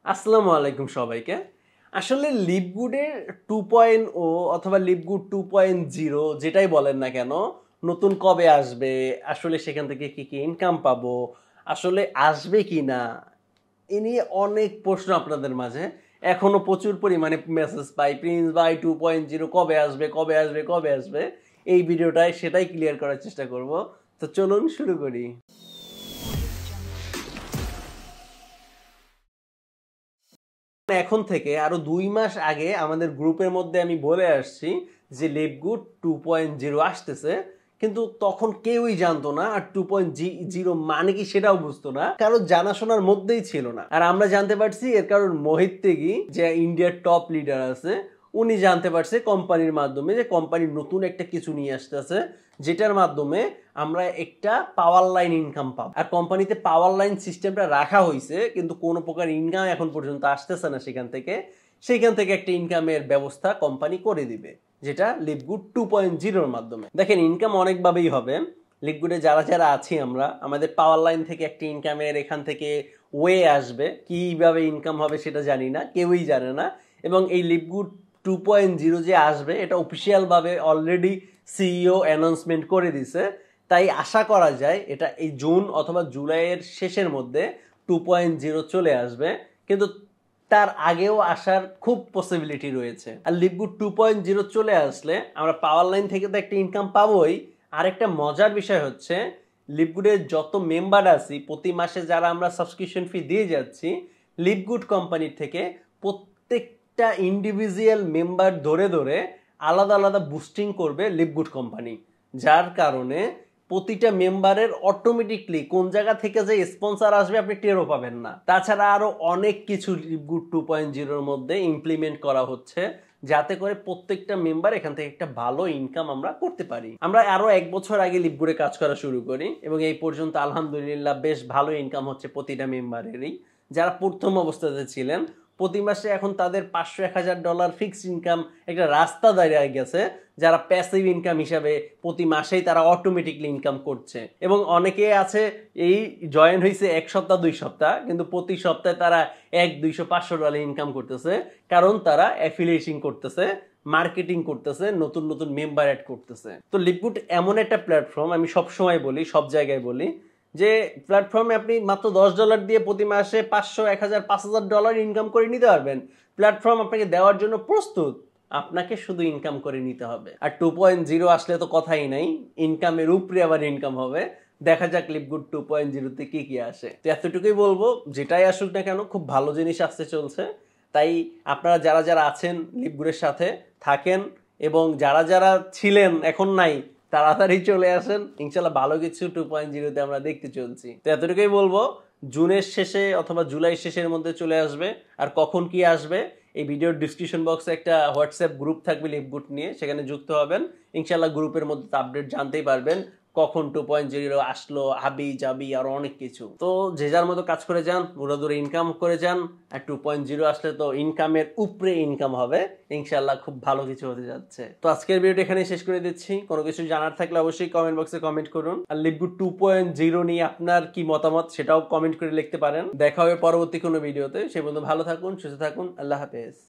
আসসালামু আলাইকুম সবাইকে। আসলে লিপগুডের 2.0 অথবা লিপগুড 2.0 যেটাই বলেন না কেন, নতুন কবে আসবে, আসলে সেখান থেকে কি কি ইনকাম পাবো, আসলে আসবে কি না, এ নিয়ে অনেক প্রশ্ন আপনাদের মাঝে এখনো প্রচুর পরিমাণে মেসেজ পাই। প্রিন্স ভাই 2.0 কবে আসবে, কবে আসবে, কবে আসবে? এই ভিডিওটায় সেটাই ক্লিয়ার করার চেষ্টা করব। তো চলুন শুরু করি। এখন থেকে আরো 2 মাস আগে আমাদের গ্রুপের মধ্যে আমি বলে আসছি যে লিপগুড 2.0 আসতেছে, কিন্তু তখন কেউই জানতো না। আর 2.0 মানে কি সেটাও বুঝতো না, কারো জানাশোনার মধ্যেই ছিল না। আর আমরা জানতে পারছি এর কারণ মোহিত তেগি, যে ইন্ডিয়ার টপ লিডার আছে, উনি জানতে পারছে কোম্পানির মাধ্যমে যে কোম্পানি নতুন একটা কিছু নিয়ে আসতেছে, যেটার মাধ্যমে আমরা একটা পাওয়ার লাইন ইনকাম পাবো। আর কোম্পানিতে পাওয়ার লাইন সিস্টেমটা রাখা হয়েছে, কিন্তু কোনো প্রকার ইনকাম এখন পর্যন্ত আসতেছে না সেখান থেকে একটা ইনকামের ব্যবস্থা কোম্পানি করে দিবে, যেটা লিপগুড 2.0-র মাধ্যমে। দেখেন, ইনকাম অনেকভাবেই হবে। লিপগুডে যারা যারা আছি আমরা, আমাদের পাওয়ার লাইন থেকে একটা ইনকামের এখান থেকে ওয়ে আসবে। কিভাবে ইনকাম হবে সেটা জানি না, কেউই জানে না। এবং এই লিপগুড 2.0 যে আসবে, এটা অফিসিয়ালভাবে অলরেডি সিইও অ্যানাউন্সমেন্ট করে দিছে। তাই আশা করা যায় এটা এই জুন অথবা জুলাইয়ের শেষের মধ্যে 2.0 চলে আসবে, কিন্তু তার আগেও আসার খুব পসিবিলিটি রয়েছে। আর লিপগুড 2.0 চলে আসলে আমরা পাওয়ার লাইন থেকে তো একটা ইনকাম পাবোই। আরেকটা মজার বিষয় হচ্ছে, লিপগুডের যত মেম্বার আছি, প্রতি মাসে যারা আমরা সাবস্ক্রিপশন ফি দিয়ে যাচ্ছি, লিপগুড কোম্পানির থেকে প্রত্যেকটা ইন্ডিভিজুয়াল মেম্বার ধরে ধরে আলাদা আলাদা বুস্টিং করবে লিপগুড কোম্পানি, যার কারণে প্রতিটা মেম্বারের অটোমেটিকলি কোন জায়গা থেকে যে স্পন্সর আসবে আপনি টেরও পাবেন না। তাছাড়া আরো অনেক কিছু লিপগুড 2.0-র মধ্যে ইমপ্লিমেন্ট করা হচ্ছে, যাতে করে প্রত্যেকটা মেম্বার এখান থেকে একটা ভালো ইনকাম আমরা করতে পারি। আমরা আরো 1 বছর আগে লিপগুডে কাজ করা শুরু করি এবং এই পর্যন্ত আলহামদুলিল্লাহ বেশ ভালো ইনকাম হচ্ছে প্রতিটা মেম্বারেরই। যারা প্রথম অবস্থাতে ছিলেন, প্রতি মাসে এখন তাদের $500-1000 ফিক্সড ইনকাম একটা রাস্তা দাঁড়িয়ে গেছে, যারা প্যাসিভ ইনকাম হিসাবে প্রতি মাসেই তারা অটোমেটিকলি ইনকাম করছে। এবং অনেকে আছে এই জয়েন হয়েছে 1 সপ্তাহ 2 সপ্তাহ, কিন্তু প্রতি সপ্তাহে তারা $100-200-500 ইনকাম করতেছে, কারণ তারা অ্যাফিলিয়েশন করতেছে, মার্কেটিং করতেছে, নতুন নতুন মেম্বার অ্যাড করতেছে। তো লিপগুড এমন একটা প্ল্যাটফর্ম, আমি সব সময় বলি, সব জায়গায় বলি, যে প্ল্যাটফর্মে আপনি মাত্র $10 দিয়ে প্রতি মাসে 500, 1000, $5000 ইনকাম করে নিতে পারবেন। প্ল্যাটফর্ম আপনাকে দেওয়ার জন্য প্রস্তুত, আপনাকে শুধু ইনকাম করে নিতে হবে। আর 2.0 আসলে তো কথাই নাই, ইনকামের উপরে আবার ইনকাম হবে। দেখা যাক লিপগুড 2.0-তে কি কি আসে। তো এতটুকুই বলবো, যেটাই আসুক না কেন খুব ভালো জিনিস আসতে চলছে। তাই আপনারা যারা যারা আছেন লিপগুডের সাথে থাকেন, এবং যারা যারা ছিলেন এখন নাই, তাড়াতাড়ি চলে আসেন। ইনশাল্লাহ ভালো কিছু 2.0-তে আমরা দেখতে চলছি। তো এতটুকুই বলবো, জুনের শেষে অথবা জুলাই শেষের মধ্যে চলে আসবে। আর কখন কি আসবে, এই ভিডিওর ডিসক্রিপশন বক্সে একটা হোয়াটসঅ্যাপ গ্রুপ থাকবে লিপগুড নিয়ে, সেখানে যুক্ত হবেন। ইনশাল্লাহ গ্রুপের মধ্যে আপডেট জানতেই পারবেন, কখন 2.0 আসলো, হাবি জাবি আর অনেক কিছু। তো যে যার মতো কাজ করে যান, দূরে ইনকাম করে যান। আর 2.0 আসলে তো ইনকামের উপরে ইনকাম হবে, ইনশাল্লাহ খুব ভালো কিছু হতে যাচ্ছে। তো আজকের ভিডিওটা এখানে শেষ করে দিচ্ছি। কোনো কিছু জানার থাকলে অবশ্যই কমেন্ট বক্সে কমেন্ট করুন। আর লিপগুড 2.0 নিয়ে আপনার কি মতামত সেটাও কমেন্ট করে লিখতে পারেন। দেখা হবে পরবর্তী কোনো ভিডিওতে। সে পর্যন্ত ভালো থাকুন, সুস্থ থাকুন। আল্লাহ হাফেজ।